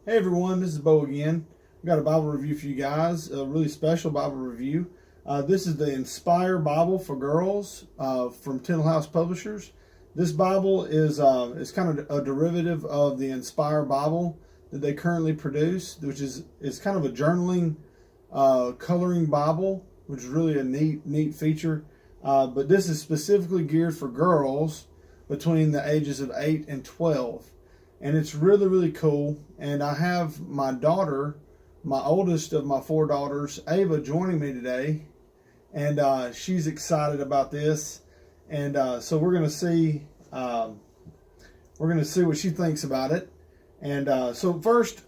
Hey everyone, this is Bo again. I've got a Bible review for you guys, a really special Bible review. This is the Inspire Bible for Girls from Tyndale Publishers. This Bible is kind of a derivative of the Inspire Bible that they currently produce, which is kind of a journaling, coloring Bible, which is really a neat feature. But this is specifically geared for girls between the ages of 8 and 12. And it's really cool. And I have my daughter, my oldest of my 4 daughters, Ava, joining me today, and she's excited about this. And so we're gonna see what she thinks about it. And so first,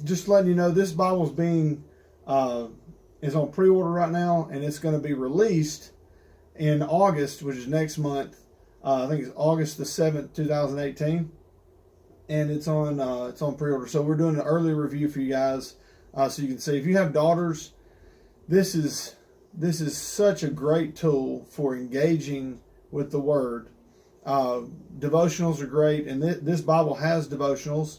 just letting you know, this Bible's is on pre-order right now, and it's going to be released in August, which is next month. I think it's August the 7th, 2018. And it's on pre-order. So we're doing an early review for you guys, so you can see. If you have daughters, this is such a great tool for engaging with the Word. Devotionals are great, and this Bible has devotionals.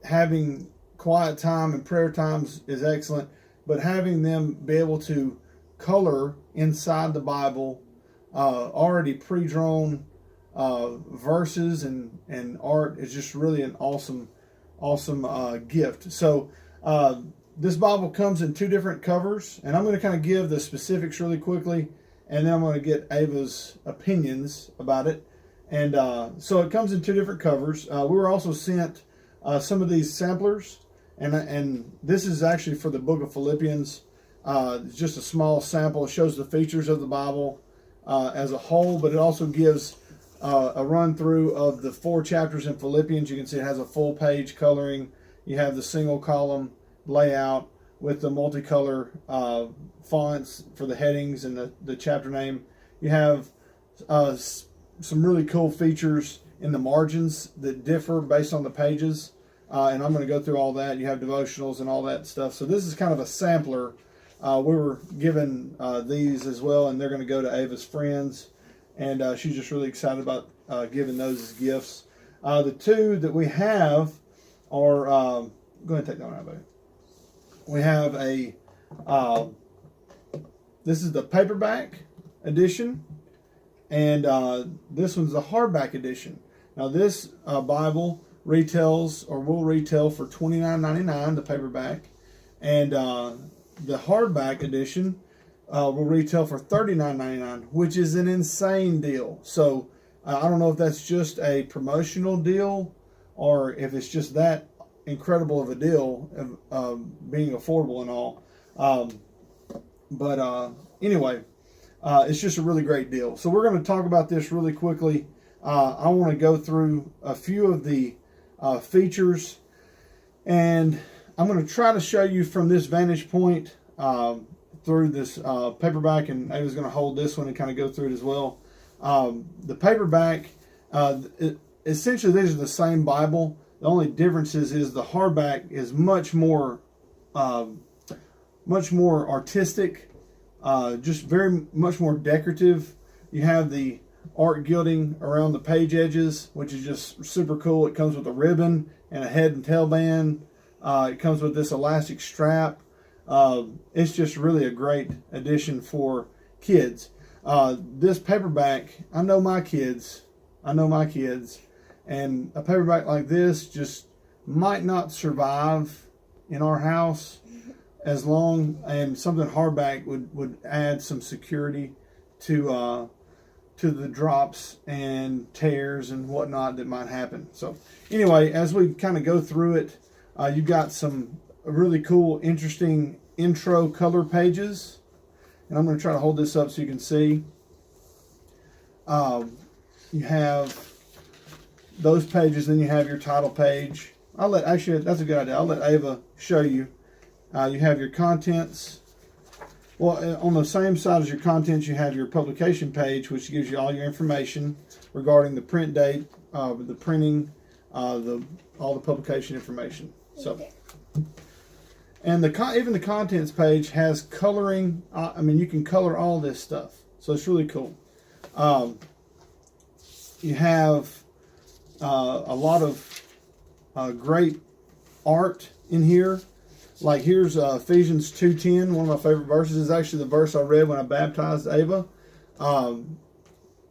Having quiet time and prayer times is excellent, but having them be able to color inside the Bible, already pre-drawn verses and art is just really an awesome gift. So this Bible comes in 2 different covers, and I'm going to kind of give the specifics really quickly, and then I'm going to get Ava's opinions about it. And so it comes in 2 different covers. We were also sent some of these samplers, and this is actually for the book of Philippians. It's just a small sample. It shows the features of the Bible as a whole, but it also gives a run through of the 4 chapters in Philippians. You can see it has a full page coloring. You have the single column layout with the multicolor fonts for the headings and the chapter name. You have some really cool features in the margins that differ based on the pages. And I'm going to go through all that. You have devotionals and all that stuff. So this is kind of a sampler. We were given these as well, and they're going to go to Ava's friends. And she's just really excited about giving those as gifts. The 2 that we have are, go ahead and take that one out, buddy. We have this is the paperback edition, and this one's the hardback edition. Now this Bible retails, or will retail, for $29.99, the paperback, and the hardback edition will retail for $39.99, which is an insane deal. So I don't know if that's just a promotional deal or if it's just that incredible of a deal of being affordable and all. But anyway, it's just a really great deal. So we're going to talk about this really quickly. I want to go through a few of the features, and I'm going to try to show you from this vantage point through this paperback, and Ava's going to hold this one and kind of go through it as well. The paperback, essentially these are the same Bible. The only difference is the hardback is much more artistic, just very much more decorative. You have the art gilding around the page edges, which is just super cool. It comes with a ribbon and a head and tail band. It comes with this elastic strap. It's just really a great addition for kids. This paperback, I know my kids, and a paperback like this just might not survive in our house as long, and something hardback would add some security to the drops and tears and whatnot that might happen. So anyway, as we kind of go through it, you've got some really cool, interesting intro color pages, and I'm going to try to hold this up so you can see. You have those pages, then you have your title page. Actually, that's a good idea. I'll let Ava show you. You have your contents. Well, on the same side as your contents, you have your publication page, which gives you all your information regarding the print date, the printing, all the publication information. So, and even the contents page has coloring. I mean, you can color all this stuff, so it's really cool. You have a lot of great art in here. Like here's Ephesians 2:10, one of my favorite verses. Is actually the verse I read when I baptized Ava.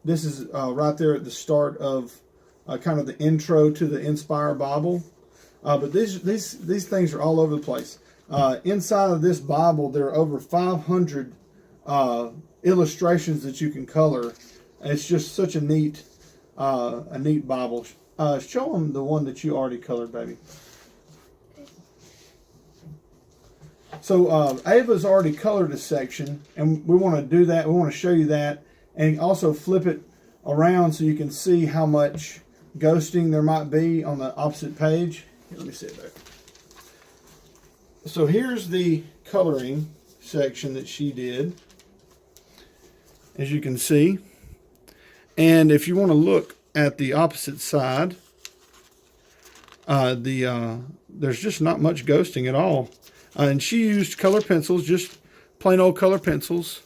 This is right there at the start of kind of the intro to the Inspire Bible. But these things are all over the place. Inside of this Bible, there are over 500 illustrations that you can color. And it's just such a neat Bible. Show them the one that you already colored, baby. So Ava's already colored a section, and we want to do that. We want to show you that, and also flip it around so you can see how much ghosting there might be on the opposite page. Here, let me see it there. So here's the coloring section that she did, as you can see. And if you want to look at the opposite side, there's just not much ghosting at all. And she used color pencils, just plain old color pencils.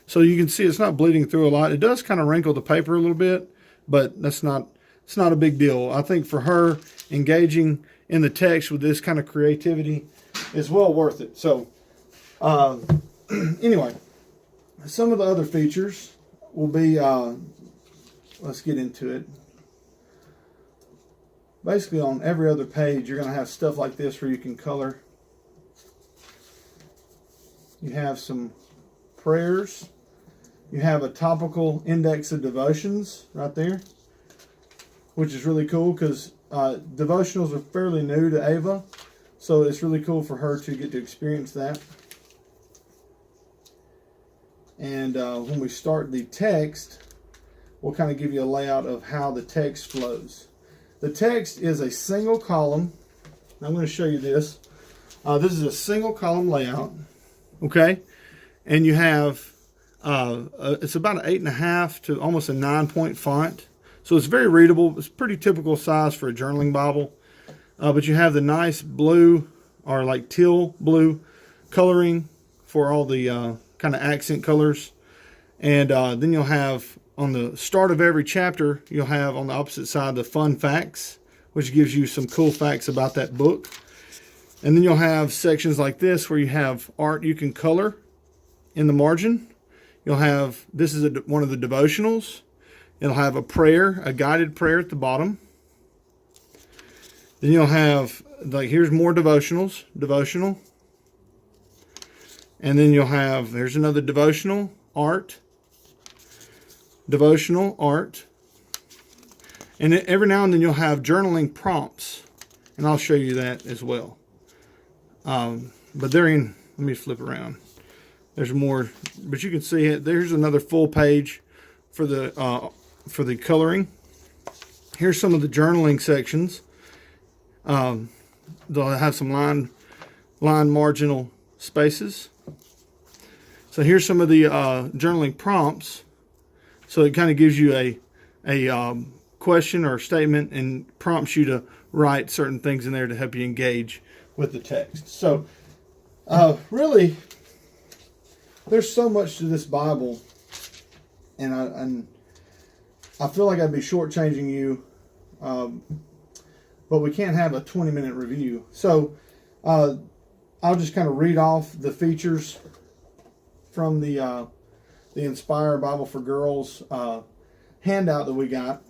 So you can see it's not bleeding through a lot. It does kind of wrinkle the paper a little bit, but it's not a big deal. I think for her, engaging in the text with this kind of creativity is well worth it. So anyway, some of the other features will be, let's get into it. Basically on every other page, you're going to have stuff like this where you can color. You have some prayers. You have a topical index of devotions right there, which is really cool because devotionals are fairly new to Ava. So it's really cool for her to get to experience that. And when we start the text, we'll kind of give you a layout of how the text flows. The text is a single column. I'm going to show you this. This is a single column layout. Okay, and you have it's about an 8.5 to almost a 9-point font, so it's very readable. It's pretty typical size for a journaling Bible, but you have the nice blue or like teal blue coloring for all the kind of accent colors, and then you'll have on the start of every chapter, you'll have on the opposite side the fun facts, which gives you some cool facts about that book. And then you'll have sections like this where you have art you can color in the margin. You'll have, this is one of the devotionals. It'll have a prayer, a guided prayer at the bottom. Then you'll have, like, here's more devotional. And then you'll have, there's another devotional, art. Devotional, art. And every now and then you'll have journaling prompts. And I'll show you that as well. But they're in, let me flip around. There's more, but you can see it. There's another full page for the coloring. Here's some of the journaling sections. They'll have some line marginal spaces. So here's some of the journaling prompts. So it kind of gives you a question or statement and prompts you to write certain things in there to help you engage with the text. So really, there's so much to this Bible, and I feel like I'd be shortchanging you, but we can't have a 20-minute review. So I'll just kind of read off the features from the Inspire Bible for Girls handout that we got.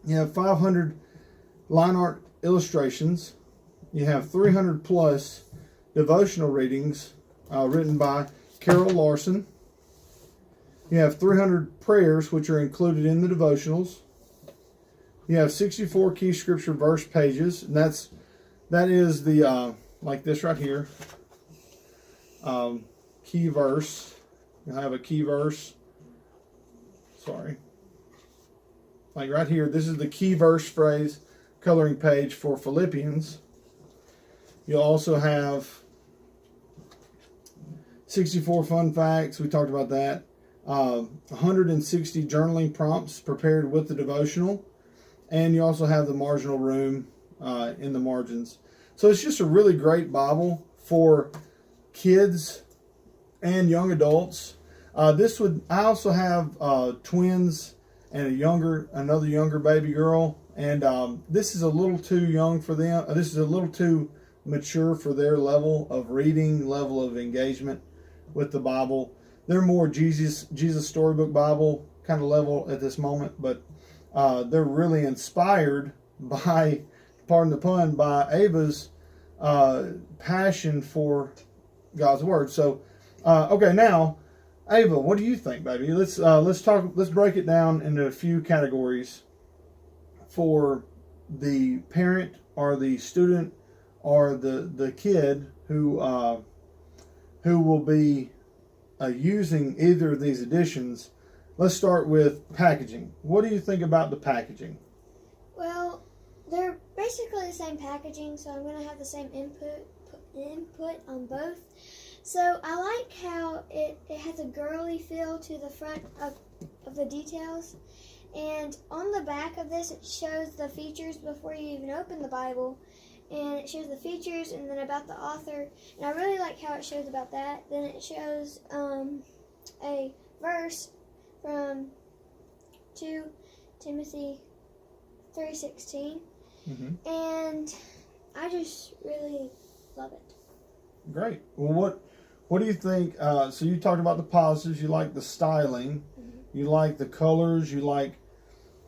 You have 500 line art illustrations. You have 300 plus devotional readings written by Carol Larson. You have 300 prayers, which are included in the devotionals. You have 64 key scripture verse pages, and that is the like this right here. Key verse. You'll have a key verse. Sorry. Like right here, this is the key verse phrase coloring page for Philippians. You'll also have 64 fun facts. We talked about that. 160 journaling prompts prepared with the devotional. And you also have the marginal room in the margins. So it's just a really great Bible for kids and young adults. I also have twins and another younger baby girl And this is a little too young for them. This is a little too mature for their level of reading, level of engagement with the Bible. They're more Jesus storybook Bible kind of level at this moment, but they're really inspired by, pardon the pun, by Ava's passion for God's Word. So, okay, now, Ava, what do you think, baby? Let's talk. Let's break it down into a few categories for the parent or the student or the kid who will be using either of these editions. Let's start with packaging. What do you think about the packaging? Well, they're basically the same packaging, so I'm going to have the same input on both. So I like how it has a girly feel to the front of the details. And on the back of this, it shows the features before you even open the Bible. And it shows the features and then about the author. And I really like how it shows about that. Then it shows a verse from 2 Timothy 3:16. Mm-hmm. And I just really love it. Great. Well, what do you think? So you talked about the positives. You like the styling. Mm-hmm. You like the colors. You like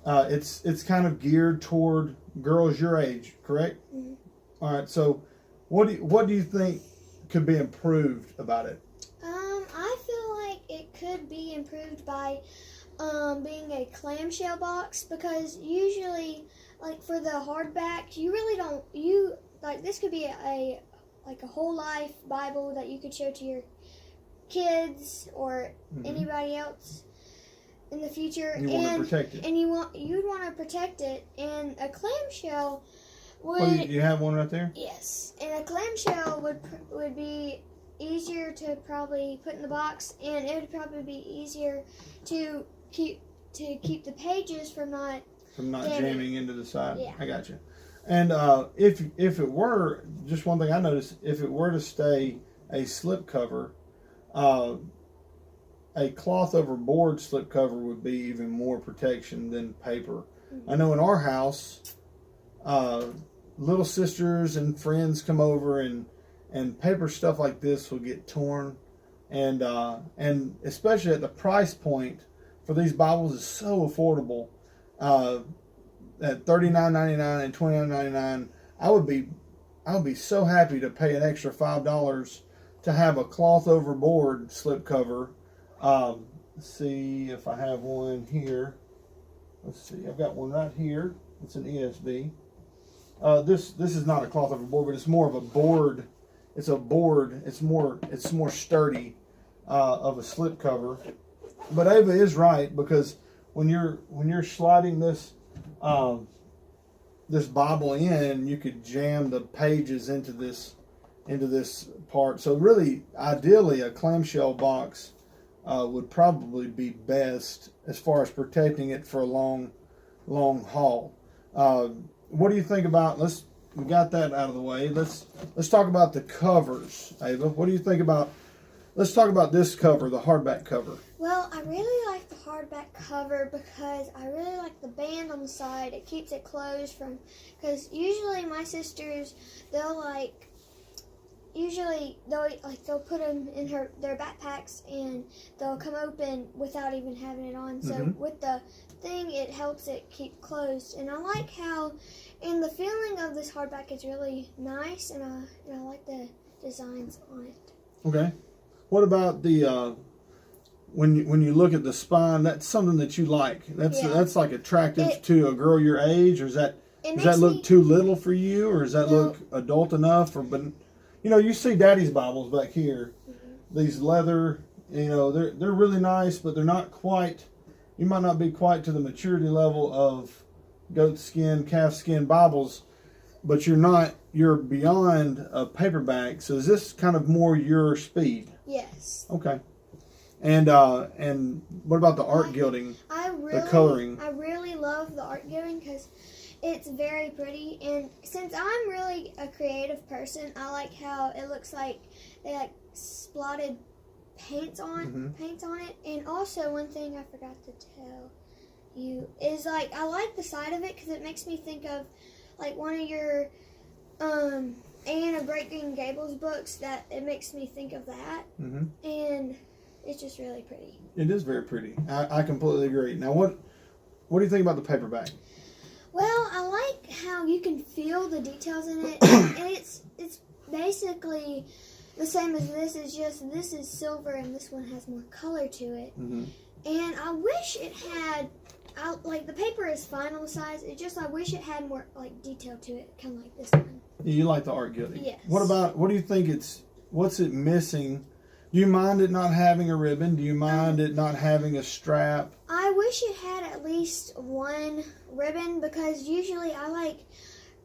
it's kind of geared toward girls your age, correct? Mm-hmm. All right. So what do you think could be improved about it? I feel like it could be improved by being a clamshell box, because usually, like for the hardback, you really don't this could be a whole life Bible that you could show to your kids or Mm-hmm. anybody else in the future. You want to protect it, and you'd want to protect it. And a clamshell would. Well, you have one right there. Yes, and a clamshell would be easier to probably put in the box, and it would probably be easier to keep the pages from not jamming into the side. Yeah. I got you. And if it were, just one thing I noticed, if it were to stay a slipcover, a cloth over board slipcover would be even more protection than paper. Mm-hmm. I know in our house, little sisters and friends come over, and paper stuff like this will get torn, and especially at the price point for these Bibles is so affordable. At $39.99 and $29.99, I would be so happy to pay an extra $5 to have a cloth over board slipcover. Let's see if I have one here. Let's see, I've got one right here. It's an ESV. This is not a cloth over board, but it's more of a board. It's a board. It's more sturdy of a slipcover. But Ava is right, because when you're sliding this Bible in, you could jam the pages into this part. So really, ideally, a clamshell box would probably be best as far as protecting it for a long haul. What do you think about? We got that out of the way. Let's talk about the covers, Ava. What do you think about? Let's talk about this cover, the hardback cover. Well, I really like the hardback cover because I really like the band on the side. It keeps it closed because usually my sisters, they'll put them in their backpacks and they'll come open without even having it on. So Mm-hmm. with the thing, it helps it keep closed. And I like and the feeling of this hardback is really nice, and I like the designs on it. Okay. What about the when you look at the spine? That's something that you like. That's like attractive to a girl your age, or does that look too little for you, or does that look adult enough? But you see Daddy's Bibles back here. Mm-hmm. These leather, they're really nice, but they're not quite. You might not be quite to the maturity level of goat skin, calf skin Bibles, but you're beyond a paperback. So is this kind of more your speed? Yes. Okay. And what about the art gilding? The coloring? I really love the art gilding because it's very pretty. And since I'm really a creative person, I like how it looks like they paints on it. And also, one thing I forgot to tell you is like I like the side of it because it makes me think of like one of your Anne of Great Green Gables books. That it makes me think of that, and it's just really pretty. It is very pretty. I completely agree. Now, what do you think about the paperback? Well, I like how you can feel the details in it, and it's basically the same as this. It's just this is silver and this one has more color to it. And I wish it had, like the paper is fine on the sides. I wish it had more like detail to it, kind of like this one. You like the art gilding? Yes. What do you think what's it missing? Do you mind it not having a ribbon? Do you mind it not having a strap? I wish it had at least one ribbon because usually I like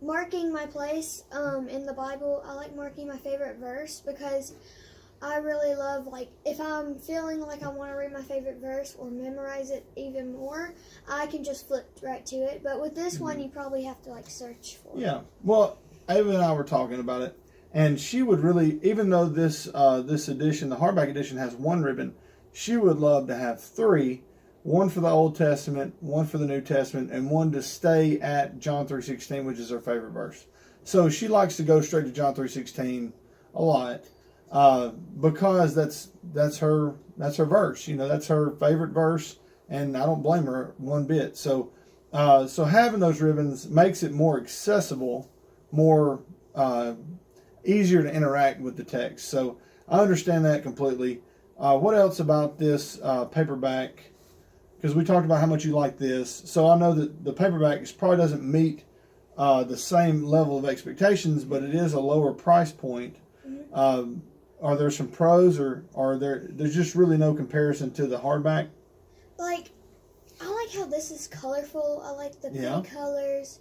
marking my place in the Bible. I like marking my favorite verse because I really love, like, if I'm feeling like I want to read my favorite verse or memorize it even more, I can just flip right to it. But with this one, you probably have to, like, search for it. Yeah. Well, Ava and I were talking about it, and she would really, even though this edition, the hardback edition, has one ribbon, she would love to have three. One for the Old Testament, one for the New Testament, and one to stay at John 3:16, which is her favorite verse. So she likes to go straight to John 3:16 a lot because that's her verse. You know, that's her favorite verse, and I don't blame her one bit. So having those ribbons makes it more accessible, more easier to interact with the text. So I understand that completely. What else about this paperback? Because we talked about how much you like this. So I know that the paperback probably doesn't meet the same level of expectations, but it is a lower price point. Are there some pros, or there's just really no comparison to the hardback? Like, I like how this is colorful. I like the pink colors.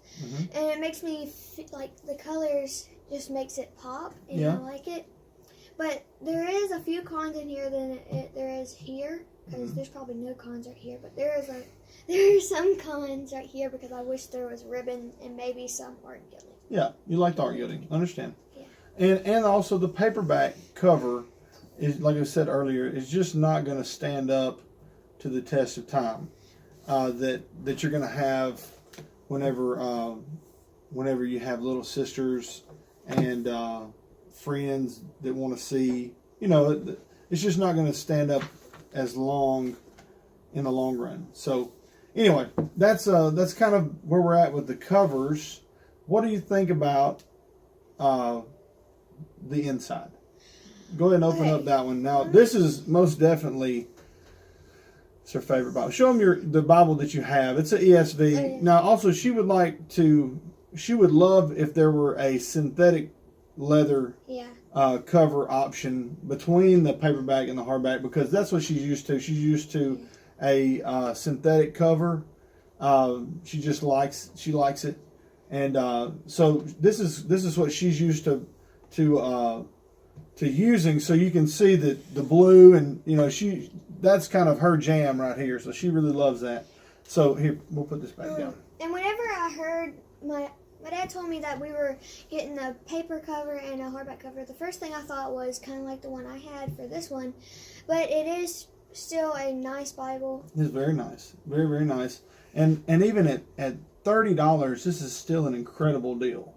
And it makes me, like, the colors just makes it pop, and I like it. But there is a few cons in here than there is here. Because there's probably no cons right here, but there are some cons right here because I wish there was ribbon and maybe some art gilding. Yeah, you like the art gilding. Understand. Yeah. And also the paperback cover is, like I said earlier, is just not going to stand up to the test of time that you're going to have whenever you have little sisters and friends that want to see. You know, it's just not going to stand up as long in the long run. So anyway, that's kind of where we're at with the covers. What do you think about the inside? Go ahead and open up that one. Now this is most definitely it's her favorite Bible. Show them the Bible that you have. It's an ESV. Now also she would love if there were a synthetic leather cover option between the paperback and the hardback, because that's what she's used to. She's used to a synthetic cover. She likes it, and so this is what she's used to using. So you can see that the blue, and you know that's kind of her jam right here. So she really loves that. So here, we'll put this back down. And whenever I heard my dad told me that we were getting a paper cover and a hardback cover, the first thing I thought was kind of like the one I had for this one. But it is still a nice Bible. It's very nice. Very, very nice. And even at $30, this is still an incredible deal.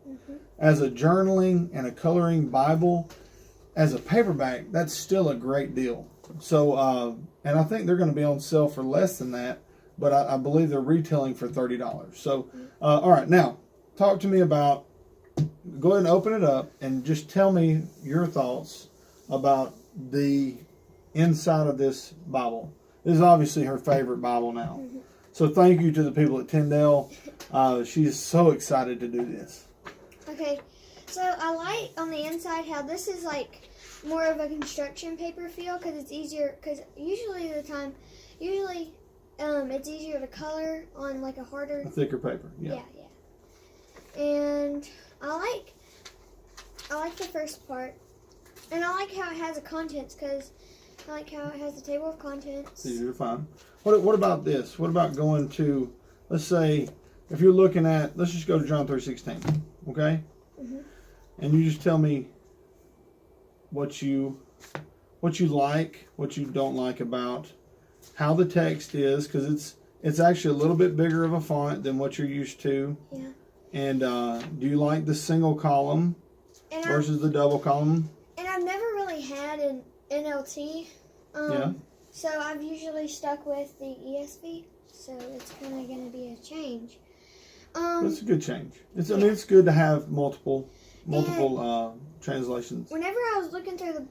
As a journaling and a coloring Bible, as a paperback, that's still a great deal. So, and I think they're going to be on sale for less than that, but I believe they're retailing for $30. So, all right, now, talk to me about, go ahead and open it up and just tell me your thoughts about the inside of this Bible. This is obviously her favorite Bible now. So thank you to the people at Tyndale. She's so excited to do this. Okay, so I like on the inside how this is like more of a construction paper feel because it's easier, because usually it's easier to color on like a thicker paper. Yeah. And I like the first part, and I like how it has the contents, because I like how it has the table of contents. It's easier to find. What about this? What about going to, let's say, if you're looking at, let's just go to John 3:16, okay? And you just tell me what you like, what you don't like about how the text is, because It's actually a little bit bigger of a font than what you're used to. Yeah. And do you like the single column versus the double column? And I've never really had an NLT. Yeah. So I've usually stuck with the ESV. So it's kind of going to be a change. It's a good change. I mean, it's good to have multiple translations. Whenever I was looking through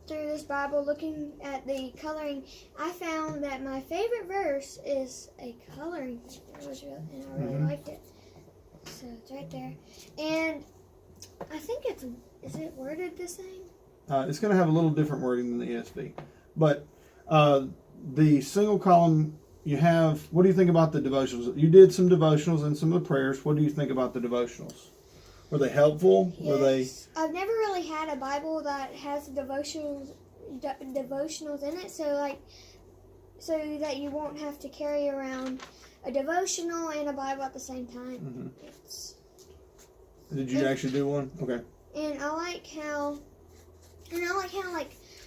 this Bible, looking at the coloring, I found that my favorite verse is a coloring picture, and I really liked it. So it's right there. And I think is it worded the same? It's going to have a little different wording than the ESV. But the single column, you have, what do you think about the devotionals? You did some devotionals and some of the prayers. What do you think about the devotionals? Were they helpful? Yes. Were they? I've never really had a Bible that has devotionals in it, so that you won't have to carry around a devotional and a Bible at the same time. Did you actually do one? Okay. And I like how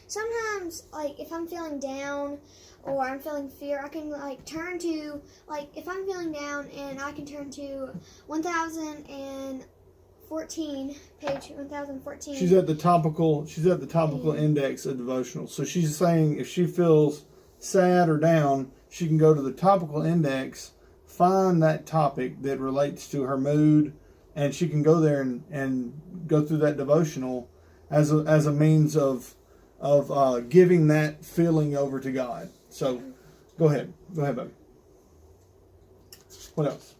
sometimes, like, if I'm feeling down or I'm feeling fear, I can turn to, if I'm feeling down, and I can turn to 1014, page 1014. She's at the topical index of devotional. So she's saying if she feels sad or down, she can go to the topical index, find that topic that relates to her mood, and she can go there and go through that devotional as a means of giving that feeling over to God. So go ahead, baby. What else?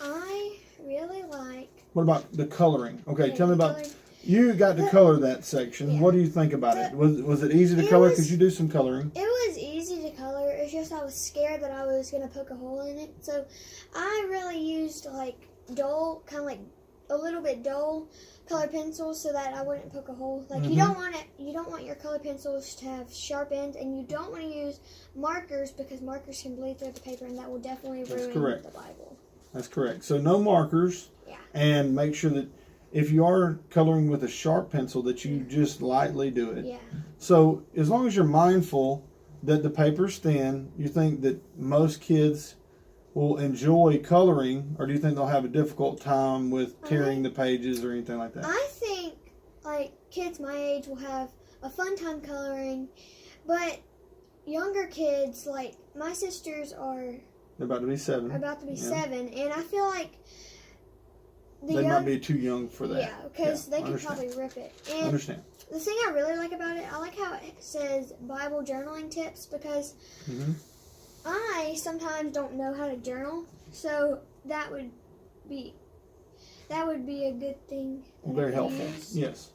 I really like. What about the coloring? Okay, tell me about. Coloring. You got to color that section. Yeah. What do you think about it? Was it easy to color? Because you do some coloring. It was easy to color. It's just I was scared that I was going to poke a hole in it. So I really used dull, kind of a little bit dull color pencils so that I wouldn't poke a hole. You don't want your color pencils to have sharp ends, and you don't want to use markers because markers can bleed through the paper, and that will definitely ruin the Bible. That's correct. So no markers. Yeah. And make sure that if you are coloring with a sharp pencil, that you just lightly do it. Yeah. So as long as you're mindful that the paper's thin, you think that most kids will enjoy coloring, or do you think they'll have a difficult time with tearing the pages or anything like that? I think kids my age will have a fun time coloring, but younger kids, my sisters are about to be 7. and I feel like they might be too young for that. Yeah, because they could probably rip it. And I understand. The thing I really like about it, I like how it says Bible journaling tips, because I sometimes don't know how to journal, so that would be a good thing. Very helpful. Yes.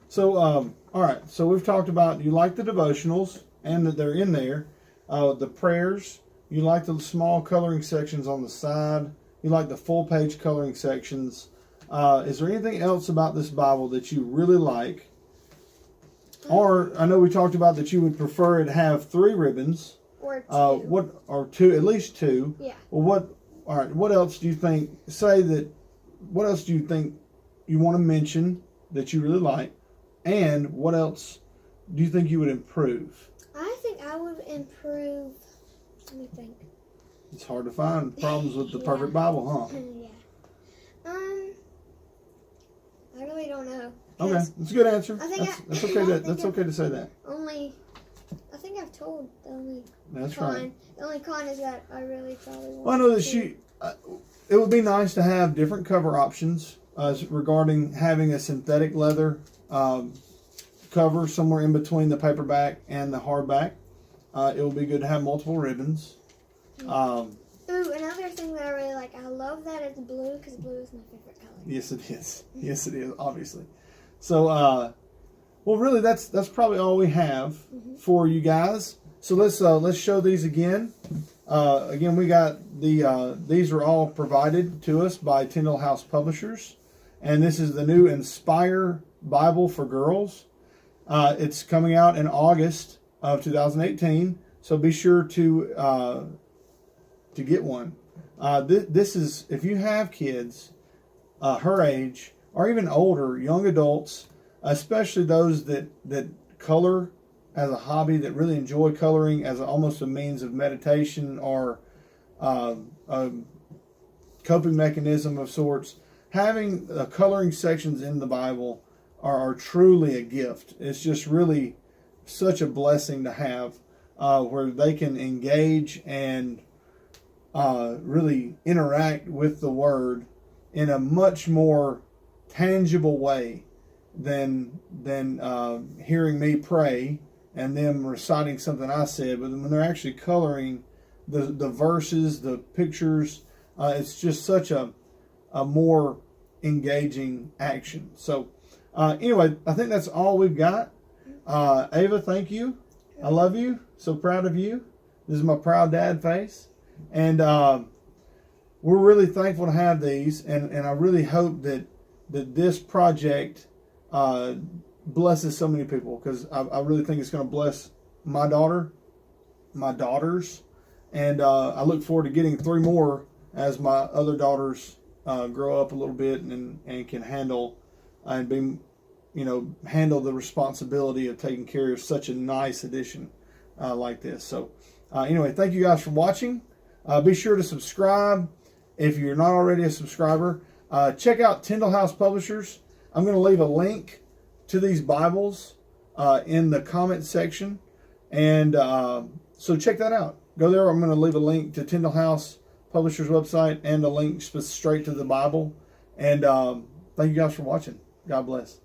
So, all right. So we've talked about you like the devotionals and that they're in there. The prayers. You like the small coloring sections on the side. You like the full page coloring sections. Is there anything else about this Bible that you really like? Or I know we talked about that you would prefer it have 3 ribbons. Or 2. Or 2, at least 2. Yeah. Well, what else do you think, what else do you think you want to mention that you really like? And what else do you think you would improve? I think I would improve, let me think. It's hard to find problems with the perfect Bible, huh? Yeah. I really don't know. Okay, that's a good answer. I think that's okay. That's okay to say that. I think I've told the only That's con. right. The only con is that I really probably want. Well, I know that it would be nice to have different cover options regarding having a synthetic leather cover somewhere in between the paperback and the hardback. It would be good to have multiple ribbons. Ooh, another thing that I really like, I love that it's blue, because blue is my favorite color. Yes, it is. Yes, it is, obviously. So, well, really, that's probably all we have for you guys. So let's show these again. Again, we got these are all provided to us by Tyndale House Publishers, and this is the new Inspire Bible for Girls. It's coming out in August of 2018, so be sure to get one. This is, if you have kids her age or even older, young adults, especially those that color as a hobby that really enjoy coloring as almost a means of meditation or a coping mechanism of sorts, having coloring sections in the Bible are truly a gift. It's just really such a blessing to have, where they can engage and really interact with the Word in a much more tangible way than hearing me pray and them reciting something I said. But when they're actually coloring the verses, the pictures, it's just such a more engaging action. So anyway, I think that's all we've got. Ava, thank you. I love you. So proud of you. This is my proud dad face. And we're really thankful to have these. And I really hope that this project blesses so many people, because I really think it's going to bless my daughter, my daughters. And I look forward to getting 3 more as my other daughters grow up a little bit and can handle and be, handle the responsibility of taking care of such a nice edition like this. So anyway, thank you guys for watching. Be sure to subscribe if you're not already a subscriber. Check out Tyndale House Publishers. I'm going to leave a link to these Bibles in the comment section. And so check that out. Go there. I'm going to leave a link to Tyndale House Publishers website and a link straight to the Bible. And thank you guys for watching. God bless.